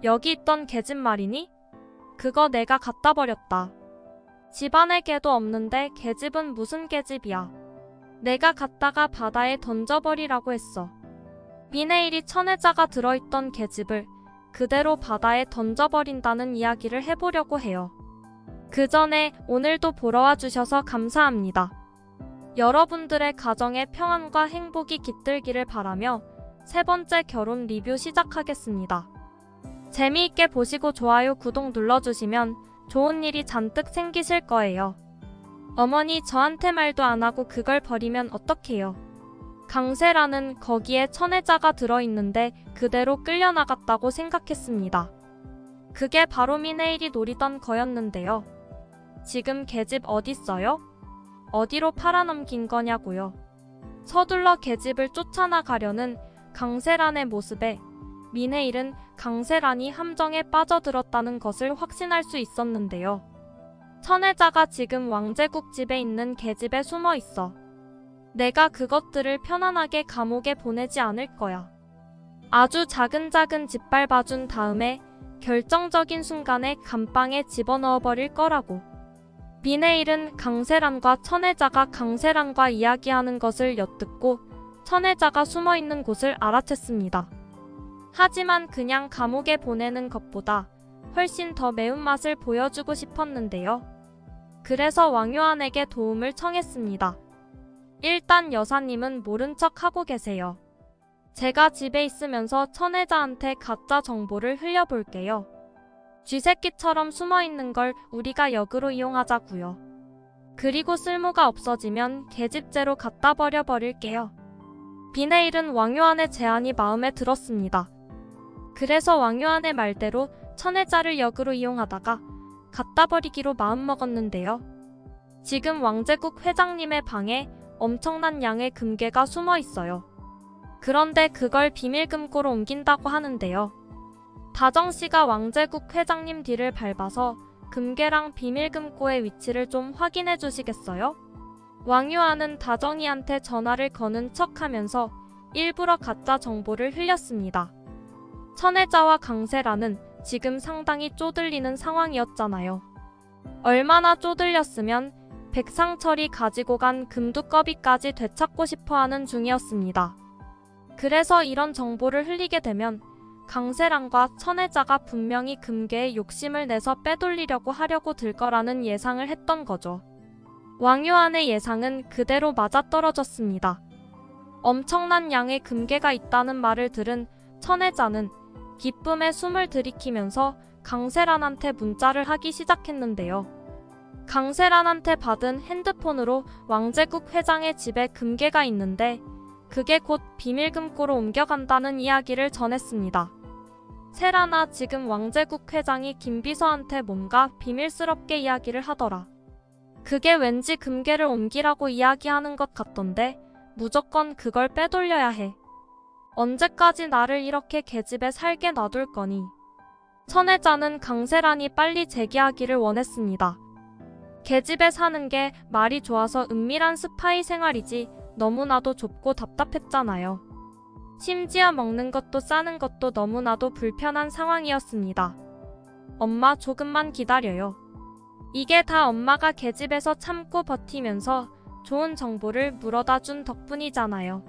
여기 있던 계집 말이니? 그거 내가 갖다 버렸다. 집안에 개도 없는데 계집은 무슨 계집이야. 내가 갖다가 바다에 던져버리라고 했어. 미네일이 천혜자가 들어있던 계집을 그대로 바다에 던져버린다는 이야기를 해보려고 해요. 그 전에 오늘도 보러 와주셔서 감사합니다. 여러분들의 가정에 평안과 행복이 깃들기를 바라며 세 번째 결혼 리뷰 시작하겠습니다. 재미있게 보시고 좋아요, 구독 눌러주시면 좋은 일이 잔뜩 생기실 거예요. 어머니, 저한테 말도 안 하고 그걸 버리면 어떡해요? 강세라는 거기에 천혜자가 들어있는데 그대로 끌려나갔다고 생각했습니다. 그게 바로 미네일이 노리던 거였는데요. 지금 계집 어딨어요? 어디로 팔아넘긴 거냐고요. 서둘러 계집을 쫓아나가려는 강세란의 모습에 미네일은 강세란이 함정에 빠져들었다는 것을 확신할 수 있었는데요. 천혜자가 지금 왕제국 집에 있는 계집에 숨어 있어. 내가 그것들을 편안하게 감옥에 보내지 않을 거야. 아주 자근자근 짓밟아준 다음에 결정적인 순간에 감방에 집어넣어버릴 거라고. 미네일은 강세란과 천혜자가 강세란과 이야기하는 것을 엿듣고 천혜자가 숨어있는 곳을 알아챘습니다. 하지만 그냥 감옥에 보내는 것보다 훨씬 더 매운맛을 보여주고 싶었는데요. 그래서 왕요한에게 도움을 청했습니다. 일단 여사님은 모른 척 하고 계세요. 제가 집에 있으면서 천혜자한테 가짜 정보를 흘려볼게요. 쥐새끼처럼 숨어있는 걸 우리가 역으로 이용하자고요. 그리고 쓸모가 없어지면 계집제로 갖다 버려버릴게요. 미네일은 왕요한의 제안이 마음에 들었습니다. 그래서 왕요한의 말대로 천혜자를 역으로 이용하다가 갖다 버리기로 마음먹었는데요. 지금 왕제국 회장님의 방에 엄청난 양의 금괴가 숨어 있어요. 그런데 그걸 비밀금고로 옮긴다고 하는데요. 다정씨가 왕제국 회장님 뒤를 밟아서 금괴랑 비밀금고의 위치를 좀 확인해 주시겠어요? 왕요한은 다정이한테 전화를 거는 척하면서 일부러 가짜 정보를 흘렸습니다. 천혜자와 강세란은 지금 상당히 쪼들리는 상황이었잖아요. 얼마나 쪼들렸으면 백상철이 가지고 간 금두꺼비까지 되찾고 싶어하는 중이었습니다. 그래서 이런 정보를 흘리게 되면 강세란과 천혜자가 분명히 금괴에 욕심을 내서 빼돌리려고 하려고 들 거라는 예상을 했던 거죠. 왕요한의 예상은 그대로 맞아떨어졌습니다. 엄청난 양의 금괴가 있다는 말을 들은 천혜자는 기쁨에 숨을 들이키면서 강세란한테 문자를 하기 시작했는데요. 강세란한테 받은 핸드폰으로 왕제국 회장의 집에 금괴가 있는데 그게 곧 비밀금고로 옮겨간다는 이야기를 전했습니다. 세란아, 지금 왕제국 회장이 김비서한테 뭔가 비밀스럽게 이야기를 하더라. 그게 왠지 금괴를 옮기라고 이야기하는 것 같던데 무조건 그걸 빼돌려야 해. 언제까지 나를 이렇게 계집에 살게 놔둘 거니? 천혜자는 강세란이 빨리 재기하기를 원했습니다. 계집에 사는 게 말이 좋아서 은밀한 스파이 생활이지 너무나도 좁고 답답했잖아요. 심지어 먹는 것도 싸는 것도 너무나도 불편한 상황이었습니다. 엄마, 조금만 기다려요. 이게 다 엄마가 계집에서 참고 버티면서 좋은 정보를 물어다 준 덕분이잖아요.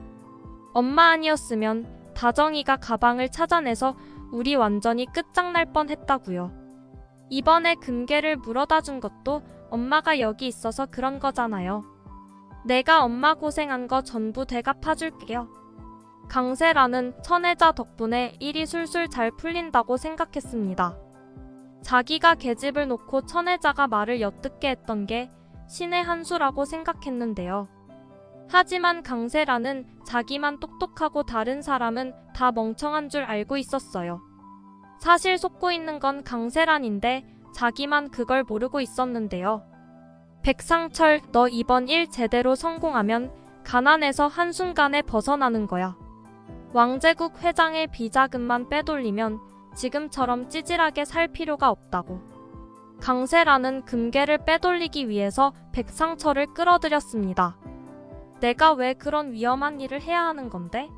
엄마 아니었으면 다정이가 가방을 찾아내서 우리 완전히 끝장날 뻔했다고요. 이번에 금괴를 물어다 준 것도 엄마가 여기 있어서 그런 거잖아요. 내가 엄마 고생한 거 전부 대갚아줄게요. 강세란은 천혜자 덕분에 일이 술술 잘 풀린다고 생각했습니다. 자기가 계집을 놓고 천혜자가 말을 엿듣게 했던 게 신의 한 수라고 생각했는데요. 하지만 강세란은 자기만 똑똑하고 다른 사람은 다 멍청한 줄 알고 있었어요. 사실 속고 있는 건 강세란인데 자기만 그걸 모르고 있었는데요. 백상철, 너 이번 일 제대로 성공하면 가난에서 한순간에 벗어나는 거야. 왕제국 회장의 비자금만 빼돌리면 지금처럼 찌질하게 살 필요가 없다고. 강세란은 금괴를 빼돌리기 위해서 백상철을 끌어들였습니다. 내가 왜 그런 위험한 일을 해야 하는 건데?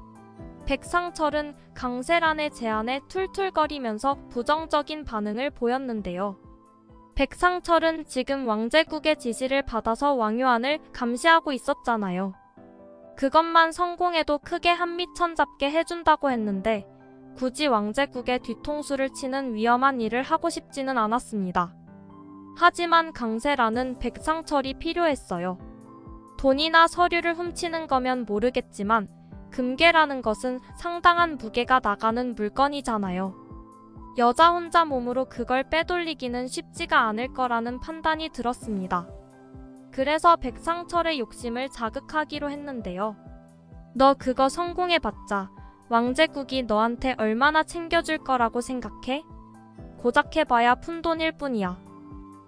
백상철은 강세란의 제안에 툴툴거리면서 부정적인 반응을 보였는데요. 백상철은 지금 왕제국의 지시를 받아서 왕유안을 감시하고 있었잖아요. 그것만 성공해도 크게 한미천 잡게 해준다고 했는데 굳이 왕제국의 뒤통수를 치는 위험한 일을 하고 싶지는 않았습니다. 하지만 강세란은 백상철이 필요했어요. 돈이나 서류를 훔치는 거면 모르겠지만 금괴라는 것은 상당한 무게가 나가는 물건이잖아요. 여자 혼자 몸으로 그걸 빼돌리기는 쉽지가 않을 거라는 판단이 들었습니다. 그래서 백상철의 욕심을 자극하기로 했는데요. 너 그거 성공해봤자 왕제국이 너한테 얼마나 챙겨줄 거라고 생각해? 고작 해봐야 푼돈일 뿐이야.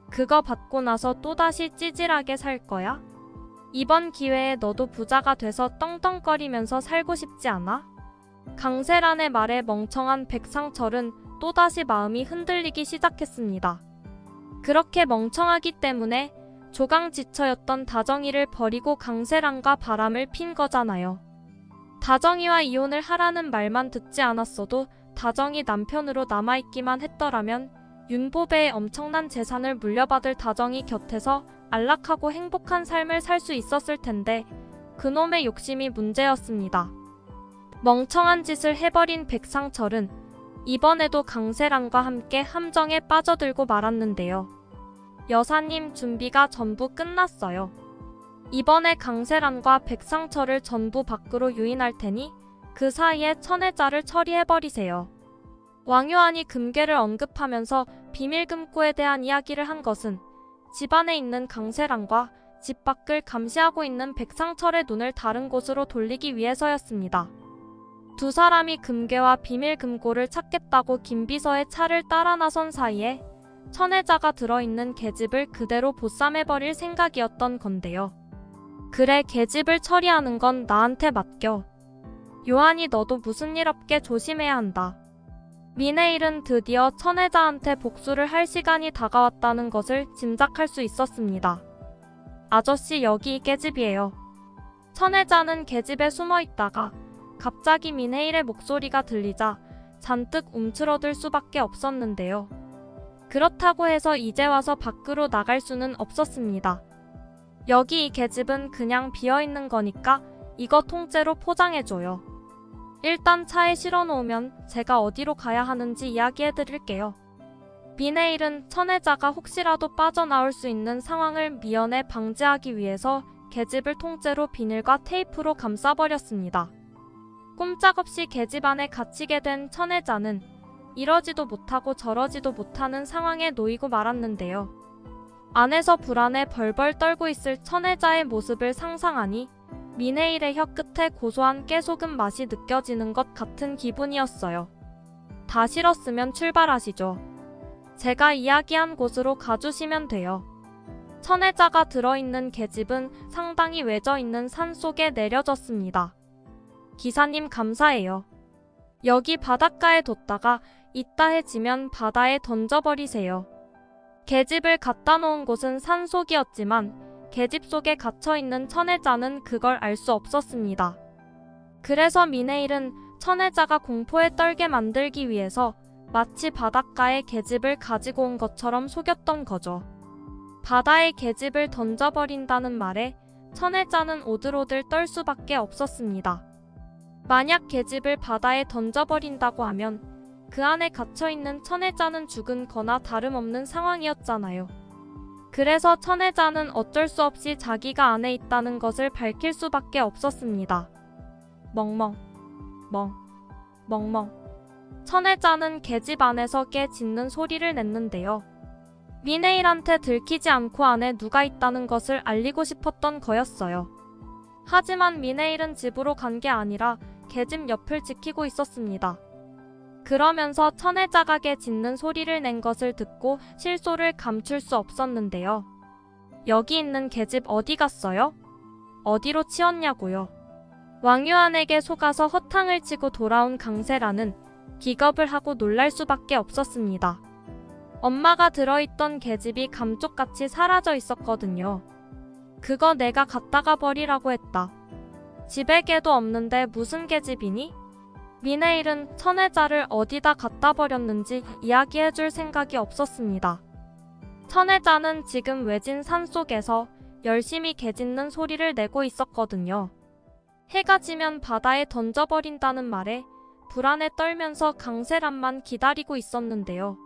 그거 받고 나서 또다시 찌질하게 살 거야? 이번 기회에 너도 부자가 돼서 떵떵거리면서 살고 싶지 않아? 강세란의 말에 멍청한 백상철은 또다시 마음이 흔들리기 시작했습니다. 그렇게 멍청하기 때문에 조강지처였던 다정이를 버리고 강세란과 바람을 핀 거잖아요. 다정이와 이혼을 하라는 말만 듣지 않았어도 다정이 남편으로 남아있기만 했더라면 윤보배의 엄청난 재산을 물려받을 다정이 곁에서 안락하고 행복한 삶을 살 수 있었을 텐데 그놈의 욕심이 문제였습니다. 멍청한 짓을 해버린 백상철은 이번에도 강세란과 함께 함정에 빠져들고 말았는데요. 여사님, 준비가 전부 끝났어요. 이번에 강세란과 백상철을 전부 밖으로 유인할 테니 그 사이에 천혜자를 처리해버리세요. 왕유안이 금괴를 언급하면서 비밀금고에 대한 이야기를 한 것은 집안에 있는 강세란과 집 밖을 감시하고 있는 백상철의 눈을 다른 곳으로 돌리기 위해서였습니다. 두 사람이 금괴와 비밀금고를 찾겠다고 김비서의 차를 따라 나선 사이에 천혜자가 들어있는 계집을 그대로 보쌈해버릴 생각이었던 건데요. 그래, 계집을 처리하는 건 나한테 맡겨. 요한이, 너도 무슨 일 없게 조심해야 한다. 미네일은 드디어 천혜자한테 복수를 할 시간이 다가왔다는 것을 짐작할 수 있었습니다. 아저씨, 여기 계집이에요. 천혜자는 계집에 숨어 있다가 갑자기 미네일의 목소리가 들리자 잔뜩 움츠러들 수밖에 없었는데요. 그렇다고 해서 이제 와서 밖으로 나갈 수는 없었습니다. 여기 이 계집은 그냥 비어있는 거니까 이거 통째로 포장해줘요. 일단 차에 실어놓으면 제가 어디로 가야 하는지 이야기해드릴게요. 미네일은 천혜자가 혹시라도 빠져나올 수 있는 상황을 미연에 방지하기 위해서 계집을 통째로 비닐과 테이프로 감싸버렸습니다. 꼼짝없이 계집 안에 갇히게 된 천혜자는 이러지도 못하고 저러지도 못하는 상황에 놓이고 말았는데요. 안에서 불안에 벌벌 떨고 있을 천혜자의 모습을 상상하니 미네일의 혀 끝에 고소한 깨소금 맛이 느껴지는 것 같은 기분이었어요. 다 싫었으면 출발하시죠. 제가 이야기한 곳으로 가주시면 돼요. 천혜자가 들어있는 계집은 상당히 외져 있는 산 속에 내려졌습니다. 기사님, 감사해요. 여기 바닷가에 뒀다가 이따 해지면 바다에 던져버리세요. 계집을 갖다 놓은 곳은 산속이었지만 계집 속에 갇혀있는 천혜자는 그걸 알 수 없었습니다. 그래서 미네일은 천혜자가 공포에 떨게 만들기 위해서 마치 바닷가에 계집을 가지고 온 것처럼 속였던 거죠. 바다에 계집을 던져버린다는 말에 천혜자는 오들오들 떨 수밖에 없었습니다. 만약 계집을 바다에 던져버린다고 하면 그 안에 갇혀있는 천혜자는 죽은 거나 다름없는 상황이었잖아요. 그래서 천혜자는 어쩔 수 없이 자기가 안에 있다는 것을 밝힐 수밖에 없었습니다. 멍멍, 멍멍. 천혜자는 계집 안에서 깨 짖는 소리를 냈는데요. 미네일한테 들키지 않고 안에 누가 있다는 것을 알리고 싶었던 거였어요. 하지만 미네일은 집으로 간 게 아니라 계집 옆을 지키고 있었습니다. 그러면서 천혜자가 깨 짖는 소리를 낸 것을 듣고 실소를 감출 수 없었는데요. 여기 있는 계집 어디 갔어요? 어디로 치웠냐고요? 왕유안에게 속아서 허탕을 치고 돌아온 강세라는 기겁을 하고 놀랄 수밖에 없었습니다. 엄마가 들어있던 계집이 감쪽같이 사라져 있었거든요. 그거 내가 갖다가 버리라고 했다. 집에 개도 없는데 무슨 계집이니? 미네일은 천혜자를 어디다 갖다 버렸는지 이야기해줄 생각이 없었습니다. 천혜자는 지금 외진 산속에서 열심히 개 짖는 소리를 내고 있었거든요. 해가 지면 바다에 던져버린다는 말에 불안에 떨면서 강세란만 기다리고 있었는데요.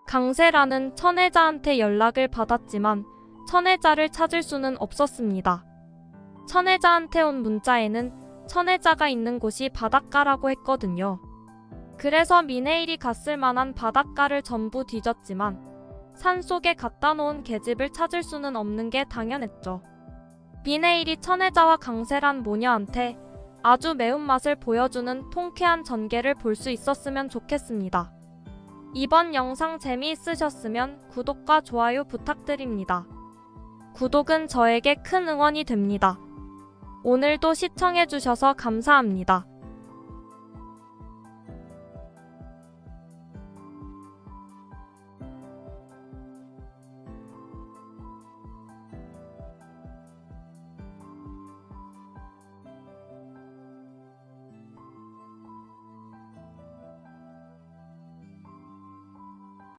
강세란은 천혜자한테 연락을 받았지만 천혜자를 찾을 수는 없었습니다. 천혜자한테 온 문자에는 천혜자가 있는 곳이 바닷가라고 했거든요. 그래서 미네일이 갔을 만한 바닷가를 전부 뒤졌지만 산속에 갖다 놓은 계집을 찾을 수는 없는 게 당연했죠. 미네일이 천혜자와 강세란 모녀한테 아주 매운맛을 보여주는 통쾌한 전개를 볼 수 있었으면 좋겠습니다. 이번 영상 재미있으셨으면 구독과 좋아요 부탁드립니다. 구독은 저에게 큰 응원이 됩니다. 오늘도 시청해주셔서 감사합니다.